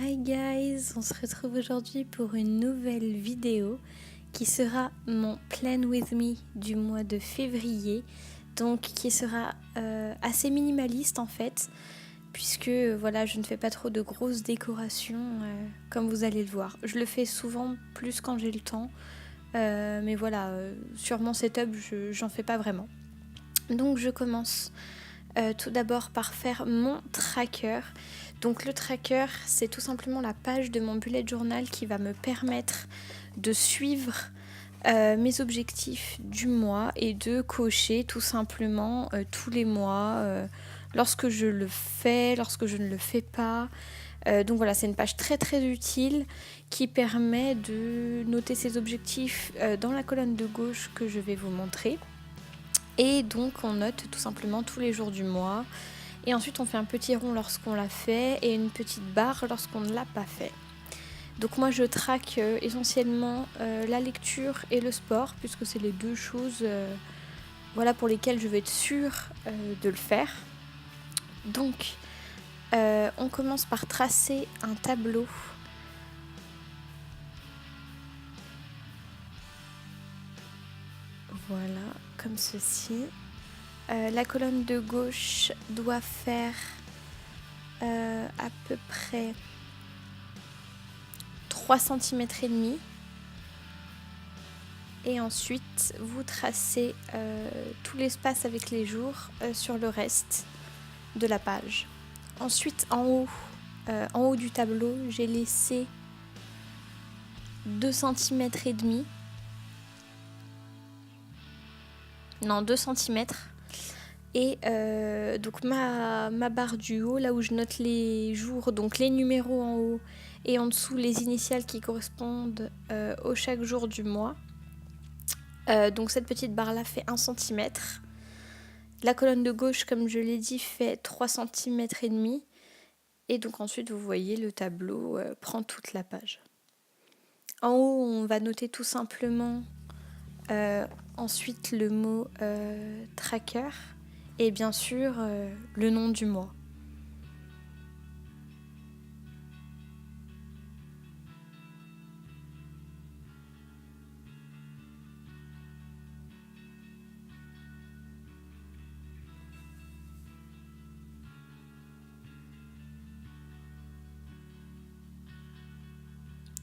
Hi guys, on se retrouve aujourd'hui pour une nouvelle vidéo qui sera mon Plan With Me du mois de février, donc qui sera assez minimaliste en fait, puisque voilà, je ne fais pas trop de grosses décorations comme vous allez le voir. Je le fais souvent plus quand j'ai le temps, mais voilà, sur mon setup, j'en fais pas vraiment. Donc je commence tout d'abord par faire mon tracker. Donc le tracker, c'est tout simplement la page de mon bullet journal qui va me permettre de suivre mes objectifs du mois et de cocher tout simplement tous les mois lorsque je le fais, lorsque je ne le fais pas. Donc voilà, c'est une page très très utile qui permet de noter ses objectifs dans la colonne de gauche que je vais vous montrer. Et donc on note tout simplement tous les jours du mois. Et ensuite on fait un petit rond lorsqu'on l'a fait et une petite barre lorsqu'on ne l'a pas fait. Donc moi je traque essentiellement la lecture et le sport, puisque c'est les deux choses voilà, pour lesquelles je vais être sûre de le faire. Donc on commence par tracer un tableau. Voilà, comme ceci. La colonne de gauche doit faire à peu près 3 cm et demi. Et ensuite, vous tracez tout l'espace avec les jours sur le reste de la page. Ensuite, en haut du tableau, j'ai laissé 2 cm et demi. Non, 2 cm. Et donc ma barre du haut, là où je note les jours, donc les numéros en haut et en dessous les initiales qui correspondent au chaque jour du mois. Donc cette petite barre là fait 1 cm. La colonne de gauche, comme je l'ai dit, fait 3 cm et demi. Et donc ensuite, vous voyez, le tableau prend toute la page. En haut, on va noter tout simplement ensuite le mot tracker et bien sûr le nom du mois.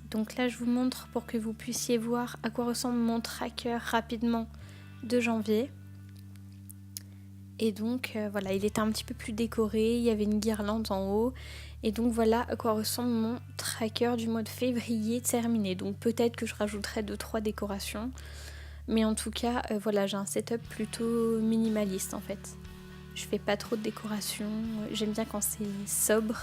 Donc là, je vous montre pour que vous puissiez voir à quoi ressemble mon tracker rapidement de janvier. Et donc voilà, il était un petit peu plus décoré, il y avait une guirlande en haut. Et donc voilà à quoi ressemble mon tracker du mois de février terminé. Donc peut-être que je rajouterai 2-3 décorations. Mais en tout cas, voilà, j'ai un setup plutôt minimaliste en fait. Je fais pas trop de décorations, j'aime bien quand c'est sobre.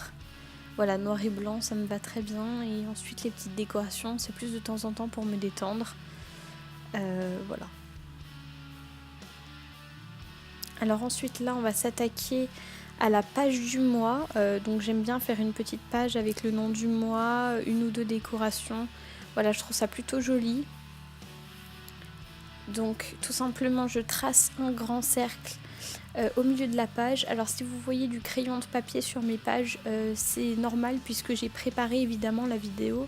Voilà, noir et blanc, ça me va très bien. Et ensuite, les petites décorations, c'est plus de temps en temps pour me détendre. Voilà. Alors ensuite, là, on va s'attaquer à la page du mois. Donc j'aime bien faire une petite page avec le nom du mois, une ou deux décorations. Voilà, je trouve ça plutôt joli. Donc tout simplement, je trace un grand cercle au milieu de la page. Alors si vous voyez du crayon de papier sur mes pages, c'est normal puisque j'ai préparé évidemment la vidéo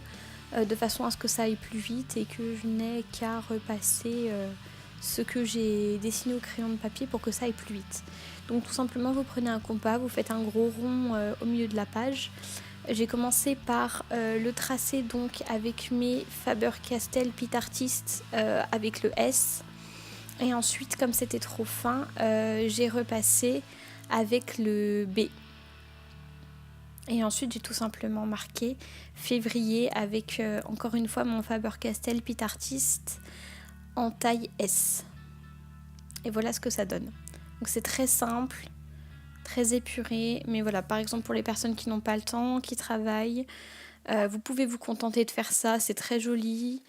de façon à ce que ça aille plus vite et que je n'ai qu'à repasser ce que j'ai dessiné au crayon de papier pour que ça aille plus vite. Donc tout simplement, vous prenez un compas, vous faites un gros rond au milieu de la page. J'ai commencé par le tracer donc avec mes Faber-Castell Pit Artist avec le S. Et ensuite, comme c'était trop fin, j'ai repassé avec le B. Et ensuite, j'ai tout simplement marqué février avec encore une fois mon Faber-Castell Pit Artist en taille S. Et voilà ce que ça donne. Donc c'est très simple, très épuré. Mais voilà, par exemple pour les personnes qui n'ont pas le temps, qui travaillent, vous pouvez vous contenter de faire ça. C'est très joli.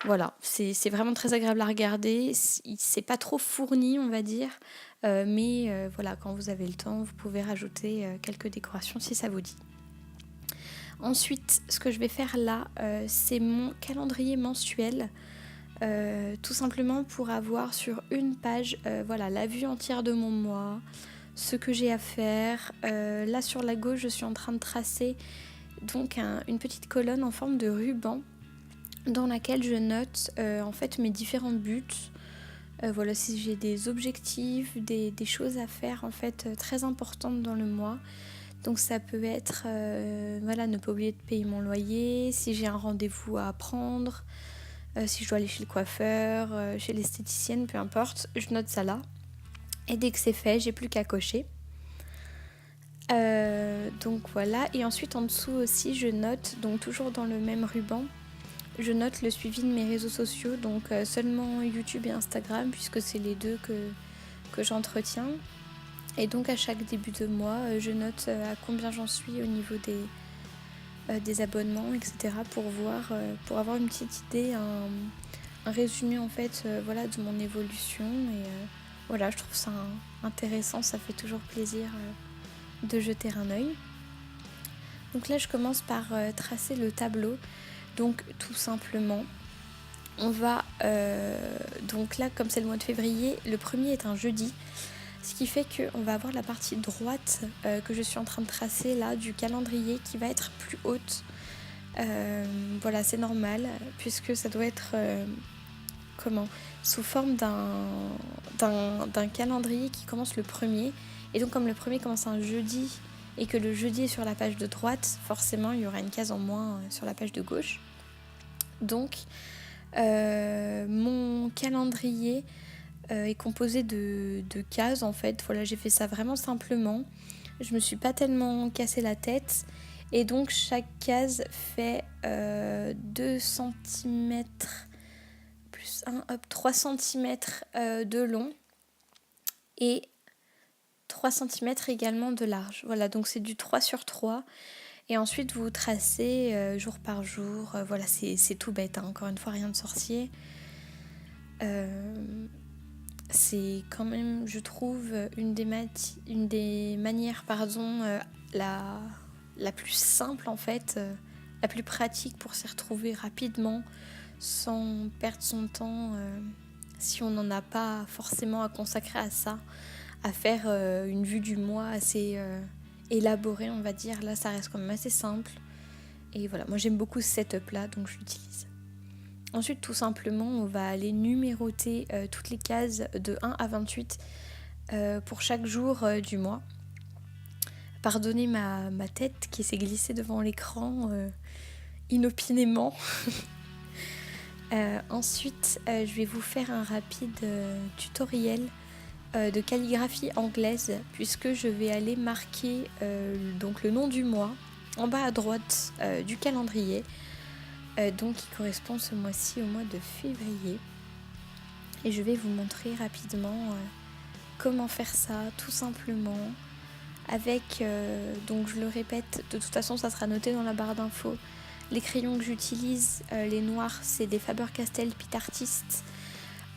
Voilà, c'est vraiment très agréable à regarder. C'est pas trop fourni, on va dire. Mais voilà, quand vous avez le temps, vous pouvez rajouter quelques décorations si ça vous dit. Ensuite, ce que je vais faire là, c'est mon calendrier mensuel. Tout simplement pour avoir sur une page voilà, la vue entière de mon mois, ce que j'ai à faire. Là sur la gauche, je suis en train de tracer donc une petite colonne en forme de ruban dans laquelle je note en fait mes différents buts. Voilà, si j'ai des objectifs, des choses à faire en fait très importantes dans le mois. Donc ça peut être voilà, ne pas oublier de payer mon loyer, si j'ai un rendez-vous à prendre, si je dois aller chez le coiffeur, chez l'esthéticienne, peu importe, je note ça là. Et dès que c'est fait, j'ai plus qu'à cocher. Donc voilà, et ensuite en dessous aussi je note, donc toujours dans le même ruban, je note le suivi de mes réseaux sociaux, donc seulement YouTube et Instagram puisque c'est les deux que j'entretiens. Et donc à chaque début de mois, je note à combien j'en suis au niveau des abonnements, etc. pour voir, pour avoir une petite idée, un résumé en fait voilà, de mon évolution. Et voilà, je trouve ça intéressant, ça fait toujours plaisir de jeter un œil. Donc là je commence par tracer le tableau. Donc tout simplement on va donc là comme c'est le mois de février, le premier est un jeudi, ce qui fait qu'on va avoir la partie droite que je suis en train de tracer là du calendrier qui va être plus haute. Voilà, c'est normal puisque ça doit être sous forme d'un calendrier qui commence le premier. Et donc comme le premier commence un jeudi et que le jeudi est sur la page de droite, forcément il y aura une case en moins sur la page de gauche. Donc mon calendrier est composé de cases en fait. Voilà, j'ai fait ça vraiment simplement. Je me suis pas tellement cassé la tête. Et donc chaque case fait 2 cm plus 3 cm de long et 3 cm également de large. Voilà, donc c'est du 3 sur 3. Et ensuite vous tracez jour par jour. Voilà, c'est tout bête, hein. Encore une fois, rien de sorcier. C'est quand même, je trouve, une des manières la plus simple en fait, la plus pratique pour s'y retrouver rapidement sans perdre son temps si on n'en a pas forcément à consacrer à ça, à faire une vue du mois assez élaborée, on va dire. Là ça reste quand même assez simple et voilà, moi j'aime beaucoup ce setup là, donc je l'utilise. Ensuite, tout simplement, on va aller numéroter toutes les cases de 1 à 28 pour chaque jour du mois. Pardonnez ma tête qui s'est glissée devant l'écran inopinément. Ensuite, je vais vous faire un rapide tutoriel de calligraphie anglaise puisque je vais aller marquer donc le nom du mois en bas à droite du calendrier. Donc qui correspond ce mois-ci au mois de février. Et je vais vous montrer rapidement comment faire ça, tout simplement. Avec, donc je le répète, de toute façon ça sera noté dans la barre d'infos. Les crayons que j'utilise, les noirs, c'est des Faber-Castell Pitt Artist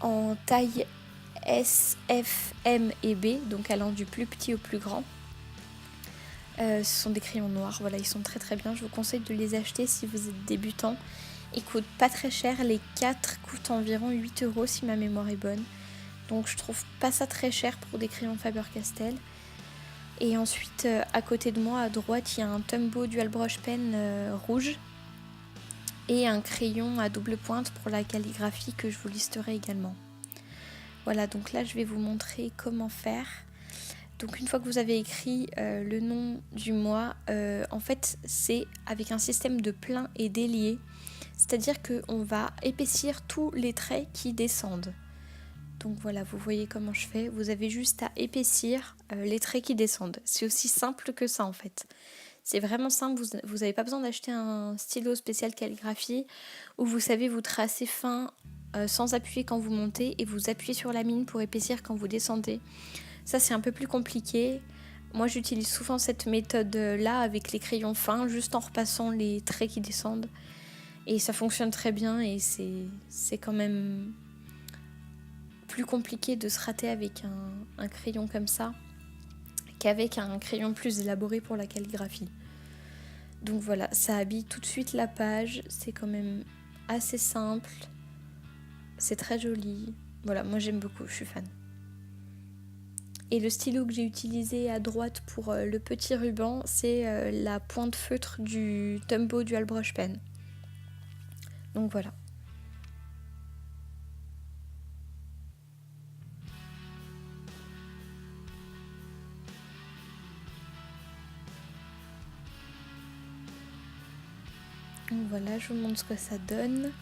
en taille S, F, M et B, donc allant du plus petit au plus grand. Ce sont des crayons noirs, voilà, ils sont très très bien. Je vous conseille de les acheter si vous êtes débutant. Ils coûtent pas très cher, les 4 coûtent environ 8 € si ma mémoire est bonne. Donc je trouve pas ça très cher pour des crayons Faber-Castell. Et ensuite, à côté de moi, à droite, il y a un Tombow Dual Brush Pen rouge et un crayon à double pointe pour la calligraphie que je vous listerai également. Voilà, donc là je vais vous montrer comment faire. Donc une fois que vous avez écrit le nom du mois, en fait c'est avec un système de plein et délié, c'est-à-dire qu'on va épaissir tous les traits qui descendent. Donc voilà, vous voyez comment je fais, vous avez juste à épaissir les traits qui descendent. C'est aussi simple que ça en fait. C'est vraiment simple, vous n'avez pas besoin d'acheter un stylo spécial calligraphie où vous savez vous tracer fin sans appuyer quand vous montez et vous appuyez sur la mine pour épaissir quand vous descendez. Ça c'est un peu plus compliqué. Moi j'utilise souvent cette méthode là avec les crayons fins, juste en repassant les traits qui descendent. Et ça fonctionne très bien et c'est quand même plus compliqué de se rater avec un crayon comme ça qu'avec un crayon plus élaboré pour la calligraphie. Donc voilà, ça habille tout de suite la page, c'est quand même assez simple, c'est très joli. Voilà, moi j'aime beaucoup, je suis fan. Et le stylo que j'ai utilisé à droite pour le petit ruban, c'est la pointe feutre du Tombow Dual Brush Pen. Donc voilà. Donc voilà, je vous montre ce que ça donne.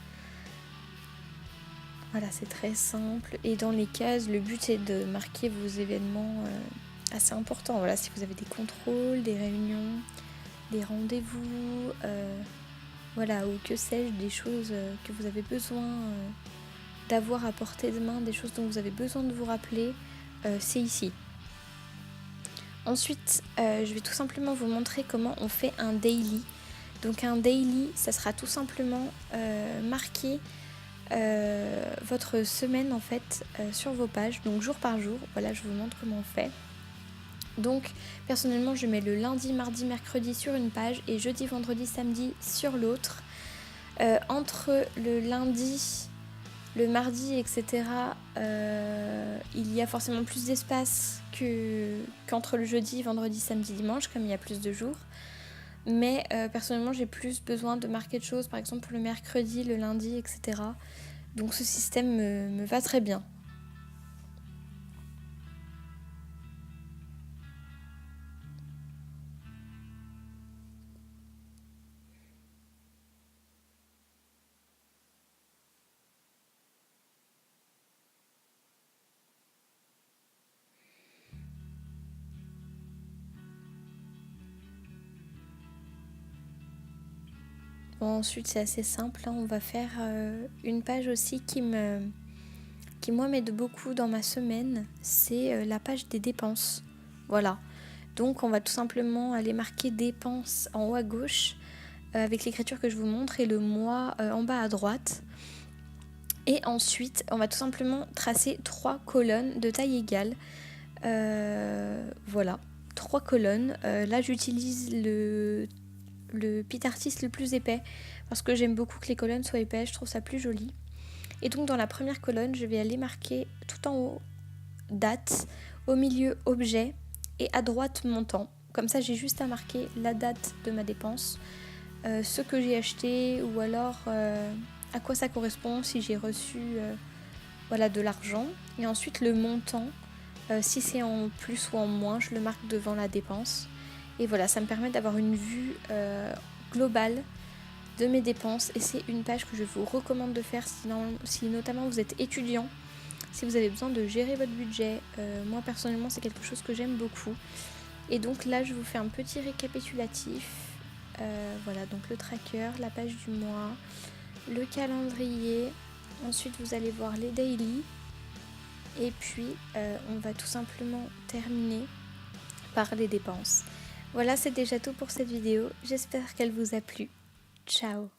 Voilà, c'est très simple. Et dans les cases, le but est de marquer vos événements assez importants. Voilà, si vous avez des contrôles, des réunions, des rendez-vous, voilà, ou que sais-je, des choses que vous avez besoin d'avoir à portée de main, des choses dont vous avez besoin de vous rappeler, c'est ici. Ensuite, je vais tout simplement vous montrer comment on fait un daily. Donc un daily, ça sera tout simplement marquer votre semaine en fait sur vos pages, donc jour par jour. Voilà, je vous montre comment on fait. Donc personnellement je mets le lundi, mardi, mercredi sur une page et jeudi, vendredi, samedi sur l'autre. Entre le lundi, le mardi, etc. Il y a forcément plus d'espace qu'entre le jeudi, vendredi, samedi, dimanche, comme il y a plus de jours. Mais personnellement j'ai plus besoin de marquer de choses, par exemple pour le mercredi, le lundi, etc. Donc ce système me va très bien. Bon, ensuite c'est assez simple, hein. On va faire une page aussi qui moi m'aide beaucoup dans ma semaine, c'est la page des dépenses. Voilà. Donc on va tout simplement aller marquer dépenses en haut à gauche avec l'écriture que je vous montre et le mois en bas à droite. Et ensuite on va tout simplement tracer 3 colonnes de taille égale. Voilà, 3 colonnes. Là j'utilise le Pitartis le plus épais parce que j'aime beaucoup que les colonnes soient épaises, je trouve ça plus joli. Et donc dans la première colonne, je vais aller marquer tout en haut date, au milieu objet et à droite montant. Comme ça j'ai juste à marquer la date de ma dépense, ce que j'ai acheté ou alors à quoi ça correspond si j'ai reçu voilà, de l'argent. Et ensuite le montant, si c'est en plus ou en moins, je le marque devant la dépense. Et voilà, ça me permet d'avoir une vue globale de mes dépenses. Et c'est une page que je vous recommande de faire si notamment vous êtes étudiant, si vous avez besoin de gérer votre budget. Moi personnellement, c'est quelque chose que j'aime beaucoup. Et donc là, je vous fais un petit récapitulatif. Voilà, donc le tracker, la page du mois, le calendrier. Ensuite, vous allez voir les daily. Et puis, on va tout simplement terminer par les dépenses. Voilà, c'est déjà tout pour cette vidéo. J'espère qu'elle vous a plu. Ciao!